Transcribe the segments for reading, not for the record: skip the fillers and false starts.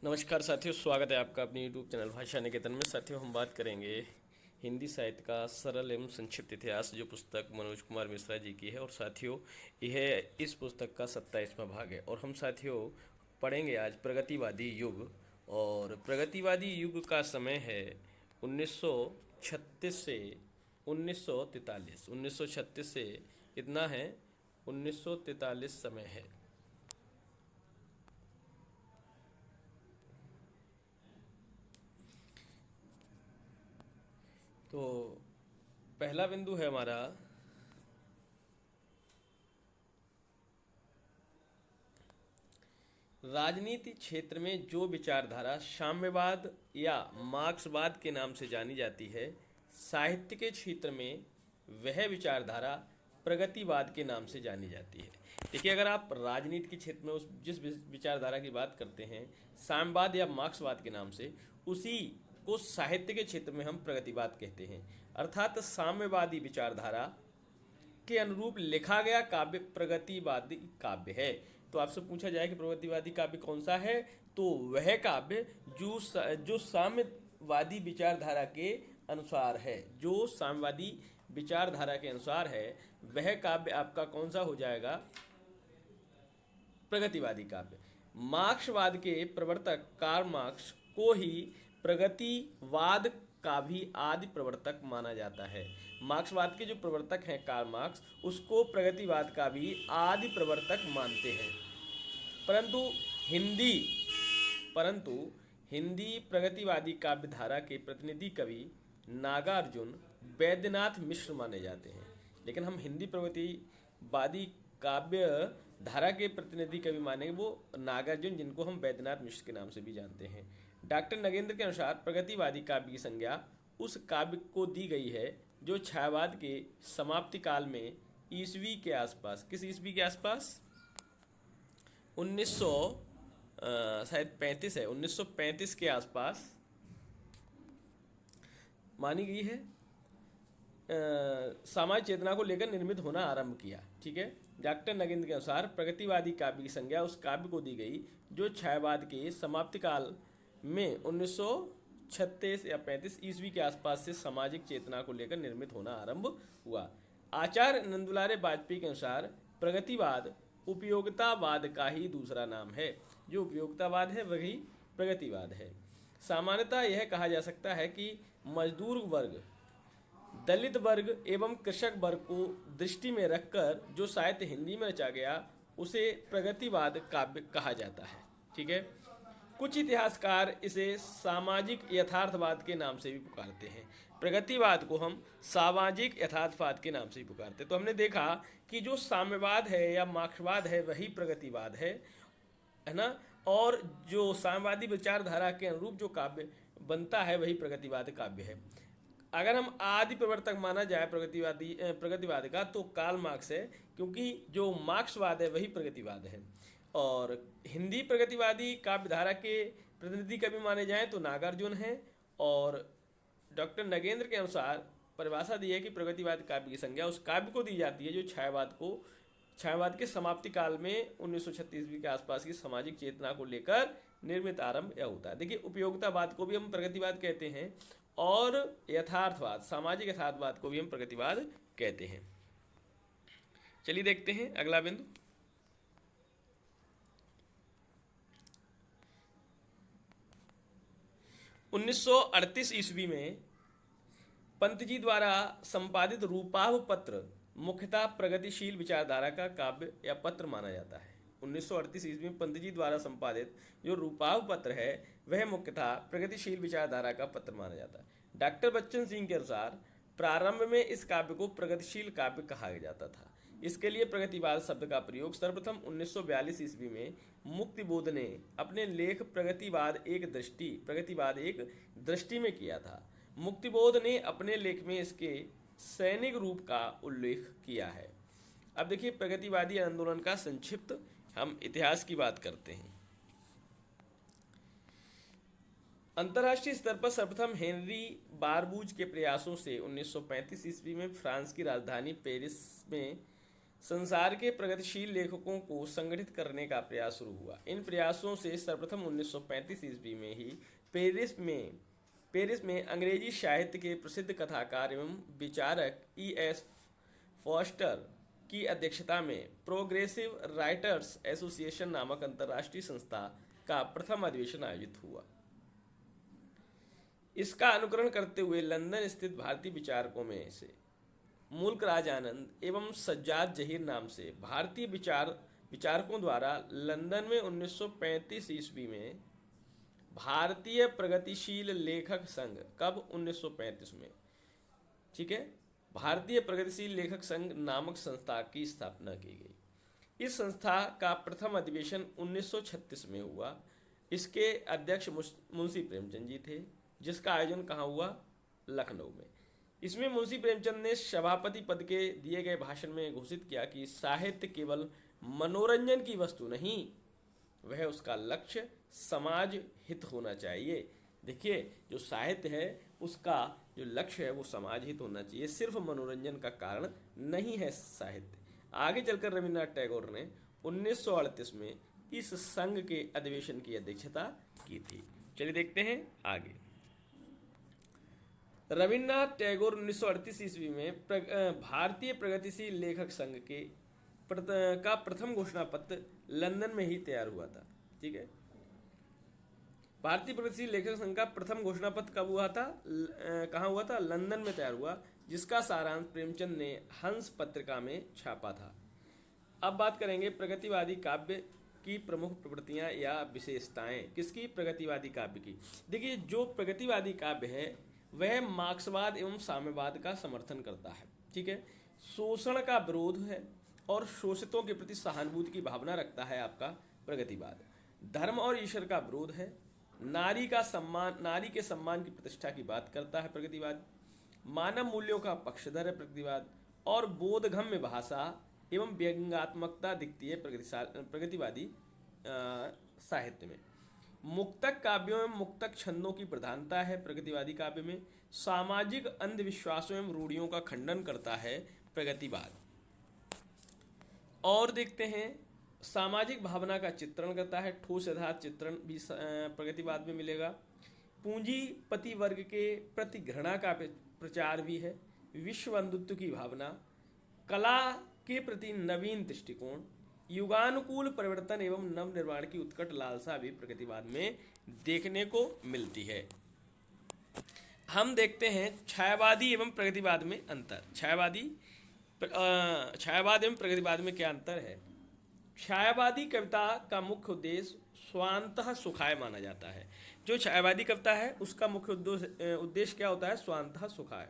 नमस्कार साथियों, स्वागत है आपका अपने YouTube चैनल भाषा निकेतन में। साथियों, हम बात करेंगे हिंदी साहित्य का सरल एवं संक्षिप्त इतिहास, जो पुस्तक मनोज कुमार मिश्रा जी की है। और साथियों, यह इस पुस्तक का 27वां भाग है। और हम साथियों पढ़ेंगे आज प्रगतिवादी युग। और प्रगतिवादी युग का समय है 1936 से 1943। 1936 से कितना है, 1943 समय है। तो पहला बिंदु है हमारा, राजनीति क्षेत्र में जो विचारधारा साम्यवाद या मार्क्सवाद के नाम से जानी जाती है, साहित्य के क्षेत्र में वह विचारधारा प्रगतिवाद के नाम से जानी जाती है। देखिए, अगर आप राजनीति के क्षेत्र में उस जिस विचारधारा की बात करते हैं साम्यवाद या मार्क्सवाद के नाम से, उसी को साहित्य के क्षेत्र में हम प्रगतिवाद कहते हैं। अर्थात साम्यवादी विचारधारा के अनुरूप लिखा गया काव्य प्रगतिवादी काव्य है। तो आपसे पूछा जाए कि प्रगतिवादी काव्य कौन सा है, तो वह काव्य जो साम्यवादी विचारधारा के अनुसार है, जो साम्यवादी विचारधारा के अनुसार है, वह काव्य आपका कौन सा हो जाएगा, प्रगतिवादी काव्य। मार्क्सवाद के प्रवर्तक कार्ल मार्क्स को ही प्रगतिवाद का भी आदि प्रवर्तक माना जाता है। मार्क्सवाद के जो प्रवर्तक हैं कार्ल मार्क्स, उसको प्रगतिवाद का भी आदि प्रवर्तक मानते हैं। परंतु हिंदी परंतु हिंदी प्रगतिवादी काव्य धारा के प्रतिनिधि कवि नागार्जुन वैद्यनाथ मिश्र माने जाते हैं। लेकिन हम हिंदी प्रगतिवादी काव्य धारा के प्रतिनिधि कवि मानेंगे वो नागार्जुन, जिनको हम वैद्यनाथ मिश्र के नाम से भी जानते हैं। डॉक्टर नगेंद्र के अनुसार प्रगतिवादी काव्य की संज्ञा उस काव्य को दी गई है जो छायावाद के समाप्ति काल में ईसवी के आसपास, किस ईसवी के आसपास, 1900 शायद 35 है, 1935 के आसपास मानी गई है, सामाजिक चेतना को लेकर निर्मित होना आरंभ किया। ठीक है, डॉक्टर नगेंद्र के अनुसार प्रगतिवादी काव्य की संज्ञा उस काव्य को दी गई जो छायावाद के समाप्ति काल में 1936 या 35 ईस्वी के आसपास से सामाजिक चेतना को लेकर निर्मित होना आरंभ हुआ। आचार्य नंदुलारे वाजपेयी के अनुसार प्रगतिवाद उपयोगितावाद का ही दूसरा नाम है। जो उपयोगितावाद है वही प्रगतिवाद है। सामान्यतः यह कहा जा सकता है कि मजदूर वर्ग, दलित वर्ग एवं कृषक वर्ग को दृष्टि में रखकर जो साहित्य हिंदी में रचा गया उसे प्रगतिवाद काव्य कहा जाता है। ठीक है, कुछ इतिहासकार इसे सामाजिक यथार्थवाद के नाम से भी पुकारते हैं। प्रगतिवाद को हम सामाजिक यथार्थवाद के नाम से ही पुकारते हैं। तो हमने देखा कि जो साम्यवाद है या मार्क्सवाद है वही प्रगतिवाद है ना, और जो साम्यवादी विचारधारा के अनुरूप जो काव्य बनता है वही प्रगतिवाद काव्य है। अगर हम आदि प्रवर्तक माना जाए प्रगतिवाद का, तो कार्ल मार्क्स है, क्योंकि जो मार्क्सवाद है वही प्रगतिवाद है। और हिंदी प्रगतिवादी काव्यधारा के प्रतिनिधि कवि माने जाएं तो नागार्जुन हैं। और डॉक्टर नगेंद्र के अनुसार परिभाषा दी है कि प्रगतिवाद काव्य की संज्ञा उस काव्य को दी जाती है जो छायावाद के समाप्ति काल में 1936 के आसपास की सामाजिक चेतना को लेकर निर्मित आरंभ या होता है। देखिए, उपयोगितावाद को भी हम प्रगतिवाद कहते हैं और यथार्थवाद, सामाजिक यथार्थवाद को भी हम प्रगतिवाद कहते हैं। चलिए देखते हैं अगला बिंदु। 1938 ईस्वी में पंत जी द्वारा संपादित रूपाभ पत्र मुख्यतः प्रगतिशील विचारधारा का काव्य या पत्र माना जाता है। 1938 ईस्वी में पंत जी द्वारा संपादित जो रूपाभ पत्र है वह मुख्यतः प्रगतिशील विचारधारा का पत्र माना जाता है। डॉक्टर बच्चन सिंह के अनुसार प्रारंभ में इस काव्य को प्रगतिशील काव्य कहा जाता था। इसके लिए प्रगतिवाद शब्द का प्रयोग सर्वप्रथम 1942 ईस्वी में मुक्तिबोध ने अपने लेख प्रगतिवाद एक दृष्टि में किया था। मुक्तिबोध ने अपने लेख में इसके सैनिक रूप का उल्लेख किया है। अब देखिए, प्रगतिवादी आंदोलन का संक्षिप्त हम इतिहास की बात करते हैं। अंतर्राष्ट्रीय स्तर पर सर्वप्रथम हेनरी बारबूज के प्रयासों से 1935 ईस्वी में फ्रांस की राजधानी पेरिस में संसार के प्रगतिशील लेखकों को संगठित करने का प्रयास शुरू हुआ। इन प्रयासों से सर्वप्रथम 1935 ईस्वी में ही पेरिस में अंग्रेजी साहित्य के प्रसिद्ध कथाकार एवं विचारक E.S. फॉस्टर की अध्यक्षता में प्रोग्रेसिव राइटर्स एसोसिएशन नामक अंतर्राष्ट्रीय संस्था का प्रथम अधिवेशन आयोजित हुआ। इसका अनुकरण करते हुए लंदन स्थित भारतीय विचारकों में से मुल्कराज आनंद एवं सज्जाद जहीर नाम से भारतीय विचारकों द्वारा लंदन में 1935 ईस्वी में भारतीय प्रगतिशील लेखक संघ, कब 1935 में, ठीक है, भारतीय प्रगतिशील लेखक संघ नामक संस्था की स्थापना की गई। इस संस्था का प्रथम अधिवेशन 1936 में हुआ। इसके अध्यक्ष मुंशी प्रेमचंद जी थे, जिसका आयोजन कहाँ हुआ? लखनऊ में। इसमें मुंशी प्रेमचंद ने सभापति पद के दिए गए भाषण में घोषित किया कि साहित्य केवल मनोरंजन की वस्तु नहीं, वह उसका लक्ष्य समाज हित होना चाहिए। देखिए, जो साहित्य है उसका जो लक्ष्य है वो समाज हित होना चाहिए, सिर्फ मनोरंजन का कारण नहीं है साहित्य। आगे चलकर रविन्द्रनाथ टैगोर ने 1938 में इस संघ के अधिवेशन की अध्यक्षता की थी। चलिए देखते हैं आगे। रविन्द्रनाथ टैगोर 1938 ईस्वी में भारतीय प्रगतिशील लेखक संघ के का प्रथम घोषणा पत्र लंदन में ही तैयार हुआ था। ठीक है, भारतीय प्रगतिशील लेखक संघ का प्रथम घोषणा पत्र कब हुआ था? कहाँ हुआ था? लंदन में तैयार हुआ, जिसका सारांश प्रेमचंद ने हंस पत्रिका में छापा था। अब बात करेंगे प्रगतिवादी काव्य की प्रमुख प्रवृत्तियां या विशेषताएं। किसकी? प्रगतिवादी काव्य की। देखिए, जो प्रगतिवादी काव्य है वह मार्क्सवाद एवं साम्यवाद का समर्थन करता है। ठीक है, शोषण का विरोध है और शोषितों के प्रति सहानुभूति की भावना रखता है आपका प्रगतिवाद। धर्म और ईश्वर का विरोध है। नारी के सम्मान की प्रतिष्ठा की बात करता है प्रगतिवाद। मानव मूल्यों का पक्षधर है प्रगतिवाद। और बोधगम्य भाषा एवं व्यंग्यात्मकता दिखती है प्रगतिवादी साहित्य में। मुक्तक काव्यों में मुक्तक छंदों की प्रधानता है प्रगतिवादी काव्य में। सामाजिक अंधविश्वासों एवं रूढ़ियों का खंडन करता है प्रगतिवाद। और देखते हैं, सामाजिक भावना का चित्रण करता है। ठोस यथार्थ चित्रण भी प्रगतिवाद में मिलेगा। पूंजीपति वर्ग के प्रति घृणा का प्रचार भी है। विश्व बंधुत्व की भावना, कला के प्रति नवीन दृष्टिकोण, युगानुकूल परिवर्तन एवं नव निर्माण की उत्कट लालसा भी प्रगतिवाद में देखने को मिलती है। हम देखते हैं छायावादी एवं प्रगतिवाद में अंतर। छायावाद एवं प्रगतिवाद में क्या अंतर है? छायावादी कविता का मुख्य उद्देश्य स्वांतः सुखाय माना जाता है। जो छायावादी कविता है उसका मुख्य उद्देश्य क्या होता है? स्वांतः सुखाय।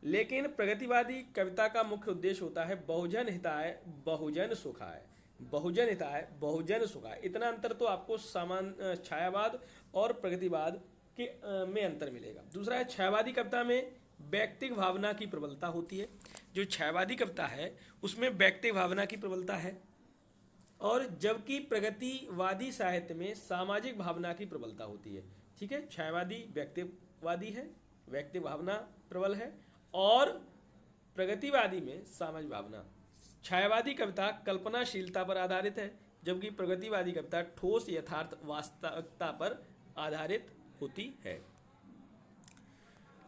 लेकिन प्रगतिवादी कविता का मुख्य उद्देश्य होता है बहुजन हिताय बहुजन सुखाय। बहुजन हिताय बहुजन सुखाय, इतना अंतर तो आपको छायावाद और प्रगतिवाद के में अंतर मिलेगा। दूसरा है, छायावादी कविता में व्यक्तिगत भावना की प्रबलता होती है। जो छायावादी कविता है उसमें व्यक्तिगत भावना की प्रबलता है, और जबकि प्रगतिवादी साहित्य में सामाजिक भावना की प्रबलता होती है। ठीक है, छायावादी व्यक्तिवादी है, व्यक्तिगत भावना प्रबल है, और प्रगतिवादी में सामाजिक भावना। छायावादी कविता कल्पनाशीलता पर आधारित है, जबकि प्रगतिवादी कविता ठोस यथार्थ वास्तविकता पर आधारित होती है।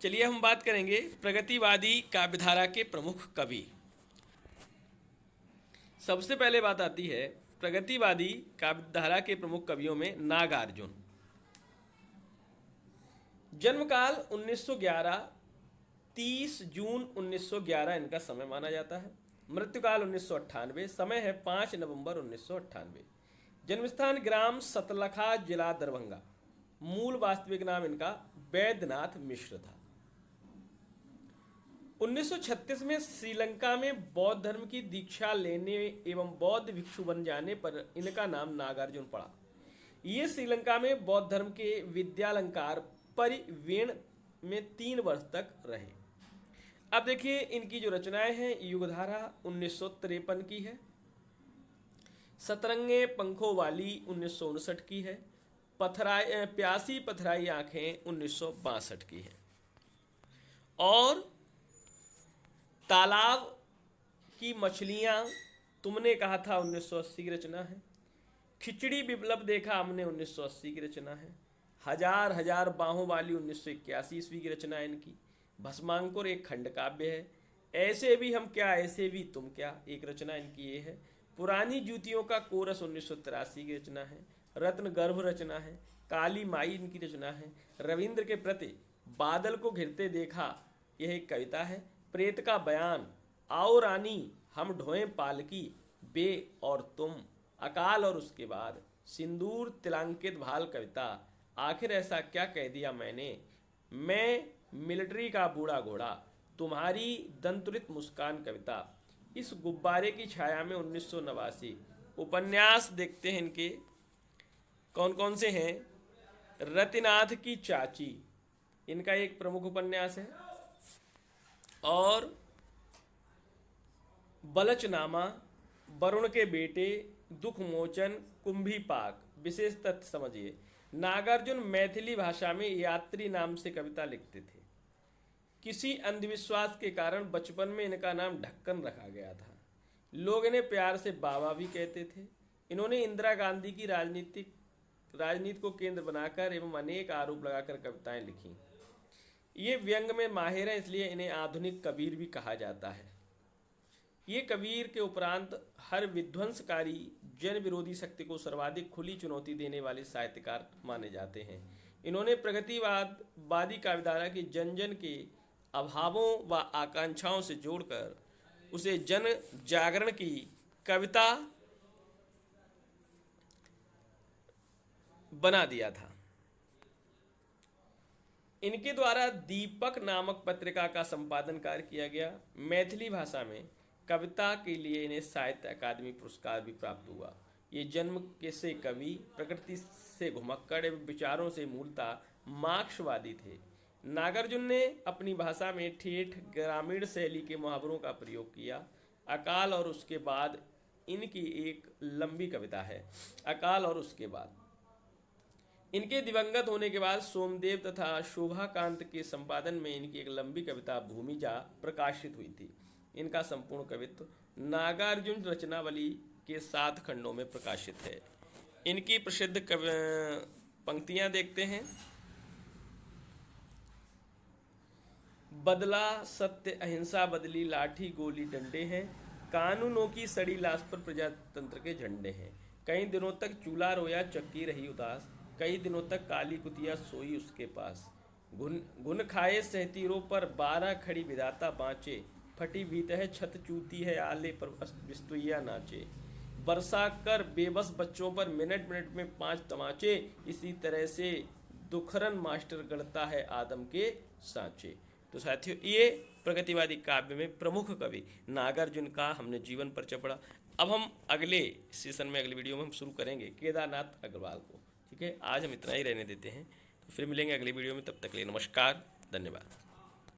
चलिए हम बात करेंगे प्रगतिवादी काव्यधारा के प्रमुख कवि। सबसे पहले बात आती है प्रगतिवादी काव्यधारा के प्रमुख कवियों में नागार्जुन। जन्मकाल 1911, 30 जून 1911 इनका समय माना जाता है। मृत्युकाल 1998, समय है 5 नवंबर 1998। जन्मस्थान ग्राम सतलखा, जिला दरभंगा। मूल वास्तविक नाम इनका वैद्यनाथ मिश्र था। 1936 में श्रीलंका में बौद्ध धर्म की दीक्षा लेने एवं बौद्ध भिक्षु बन जाने पर इनका नाम नागार्जुन पड़ा। ये श्रीलंका में बौद्ध धर्म के विद्यालंकार परिवेण में 3 वर्ष तक रहे। अब देखिए, इनकी जो रचनाएं हैं, युगधारा 1953 की है, सतरंगे पंखों वाली 1959 की है, प्यासी पथराई आंखें 1962 की है, और तालाब की मछलियां तुमने कहा था 1980 की रचना है। खिचड़ी विप्लव देखा हमने 1980 की रचना है। हजार हजार बाहों वाली 1981 ईस्वी की रचना है इनकी। भस्मांकुर एक खंड काव्य है। ऐसे भी हम क्या ऐसे भी तुम क्या एक रचना इनकी ये है। पुरानी जूतियों का कोरस 1983 की रचना है। रत्न गर्भ रचना है। काली माई इनकी रचना है। रविंद्र के प्रति बादल को घिरते देखा यह एक कविता है। प्रेत का बयान, आओ रानी हम ढोएं पालकी, बे और तुम, अकाल और उसके बाद, सिंदूर तिलांकित भाल कविता, आखिर ऐसा क्या कह दिया मैंने, मैं मिलिट्री का बूढ़ा घोड़ा, तुम्हारी दंतुरित मुस्कान कविता। इस गुब्बारे की छाया में 1989 उपन्यास देखते हैं इनके कौन कौन से हैं। रतिनाथ की चाची इनका एक प्रमुख उपन्यास है, और बलचनामा, वरुण के बेटे, दुख मोचन, कुंभी पाक। विशेष तथ्य समझिए, नागार्जुन मैथिली भाषा में यात्री नाम से कविता लिखते थे। किसी अंधविश्वास के कारण बचपन में इनका नाम ढक्कन रखा गया था। लोग इन्हें प्यार से बाबा भी कहते थे। इन्होंने इंदिरा गांधी की राजनीति को केंद्र बनाकर एवं अनेक आरोप लगाकर कविताएं लिखी। ये व्यंग में माहिर हैं, इसलिए इन्हें आधुनिक कबीर भी कहा जाता है। ये कबीर के उपरांत हर विध्वंसकारी जन विरोधी शक्ति को सर्वाधिक खुली चुनौती देने वाले साहित्यकार माने जाते हैं। इन्होंने प्रगतिवादी काव्यधारा की जन जन के अभावों व आकांक्षाओं से जोड़कर उसे जन जागरण की कविता बना दिया था। इनके द्वारा दीपक नामक पत्रिका का संपादन कार्य किया गया। मैथिली भाषा में कविता के लिए इन्हें साहित्य अकादमी पुरस्कार भी प्राप्त हुआ। ये जन्म के से कवि, प्रकृति से घुमक्कड़ एवं विचारों से मूलतः मार्क्सवादी थे। नागार्जुन ने अपनी भाषा में ठेठ ग्रामीण शैली के मुहावरों का प्रयोग किया। अकाल और उसके बाद इनकी एक लंबी कविता है, अकाल और उसके बाद। इनके दिवंगत होने के बाद सोमदेव तथा शोभाकांत के संपादन में इनकी एक लंबी कविता भूमिजा प्रकाशित हुई थी। इनका संपूर्ण कवित्व नागार्जुन रचनावली के 7 खंडों में प्रकाशित है। इनकी प्रसिद्ध पंक्तियां देखते हैं। बदला सत्य अहिंसा बदली लाठी गोली डंडे हैं, कानूनों की सड़ी लाश पर प्रजातंत्र के झंडे हैं। कई दिनों तक चूल्हा रोया चक्की रही उदास, कई दिनों तक काली कुतिया सोई उसके पास। घुन खाए सहतीरों पर 12 खड़ी विधाता बाँचे, फटी भीत है छत चूती है आले पर बिस्तुइया नाचे। बरसा कर बेबस बच्चों पर मिनट मिनट में 5 तमाचे, इसी तरह से दुखरन मास्टर गढ़ता है आदम के सांचे। तो साथियों, ये प्रगतिवादी काव्य में प्रमुख कवि नागार्जुन का हमने जीवन परिचय पढ़ा। अब हम अगले सेशन में, अगली वीडियो में हम शुरू करेंगे केदारनाथ अग्रवाल को। ठीक है, आज हम इतना ही रहने देते हैं, तो फिर मिलेंगे अगली वीडियो में। तब तक के लिए नमस्कार, धन्यवाद।